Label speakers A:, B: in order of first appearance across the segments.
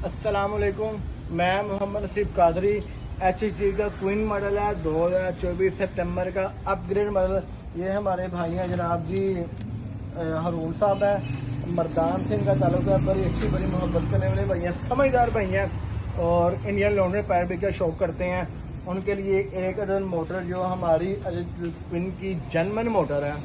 A: अस्सलामुअलैकुम, मैं मोहम्मद नसीब कादरी। HHD का क्वीन मॉडल है 2024 सितंबर का अपग्रेड मॉडल। ये हमारे भाई हैं जनाब जी रून साहब है, मर्दान से इनका ताल्लुक है। बड़ी अच्छी बड़ी मोहब्बत करने वाले भाई हैं, समझदार भाई हैं और इंडियन लॉन्ड्री पैर भी का शौक करते हैं। उनके लिए एक अदर मोटर जो हमारी क्वीन की जनमन मोटर है,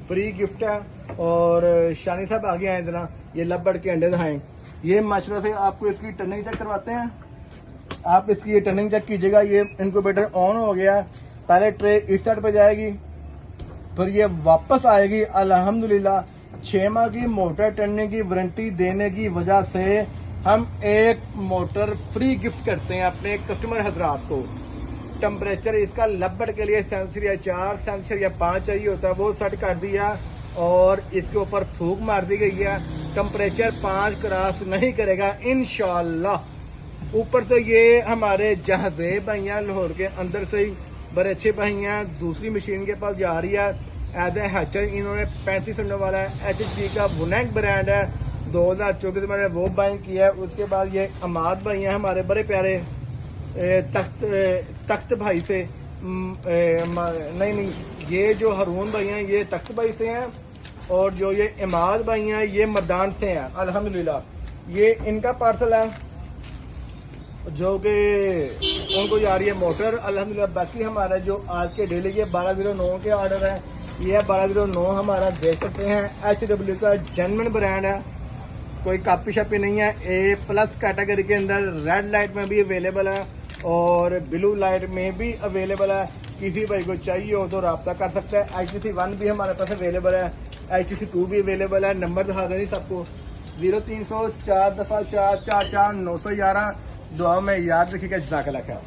A: फ्री गिफ्ट है। और शानी साहब आगे आए जरा, ये लबड़ के अंडे दिखाएं। ये माशरा से आपको इसकी टर्निंग चेक करवाते हैं। आप इसकी ये टर्निंग चेक कीजिएगा। ये इनक्यूबेटर ऑन हो गया। पहले ट्रे इस साइड पे जाएगी, फिर ये वापस आएगी। अल्हम्दुलिल्लाह 6 माह की मोटर टर्निंग की वारंटी देने की वजह से हम एक मोटर फ्री गिफ्ट करते हैं अपने कस्टमर हजरात को। टेम्परेचर इसका लबड़ के लिए सेंसर या 4 सेंसर या 5 चाहिए होता है, वो सेट कर दिया और इसके ऊपर फूक मार दी गई है। टेम्परेचर 5 क्रॉस नहीं करेगा इंशाल्लाह। ऊपर से ये हमारे जहाजेब भाइयाँ लाहौर के अंदर से ही बड़े अच्छे भाइयाँ दूसरी मशीन के पास जा रही है एज ए हैचर। इन्होंने 35 अंडे वाला HHD का वुनेक ब्रांड है 2024 में वो बाइंग किया है। उसके बाद ये अमाद भाई हैं हमारे बड़े प्यारे तख्त भाई से नहीं, ये जो हरून भाई हैं ये तख्त भाई से हैं और जो ये इमाद भाई हैं ये मर्दान से हैं। अल्हम्दुलिल्लाह ये इनका पार्सल है जो कि उनको जा रही है मोटर अल्हम्दुलिल्लाह। बाकी हमारा जो आज के डेली के 1209 के ऑर्डर है, ये 1209 हमारा देख सकते हैं। HW का जेन्युइन ब्रांड है, कोई कापी शापी नहीं है। A+ कैटेगरी के अंदर रेड लाइट में भी अवेलेबल है और ब्लू लाइट में भी अवेलेबल है। किसी भाई को चाहिए हो तो रब्ता कर सकता है। HTC 1 भी हमारे पास अवेलेबल है, HTC 2 भी अवेलेबल है। नंबर दिखा दें सबको 0300 4 दफा 4 4 4 911। दुआ में याद रखिएगा। जज़ाकल्लाह खैर।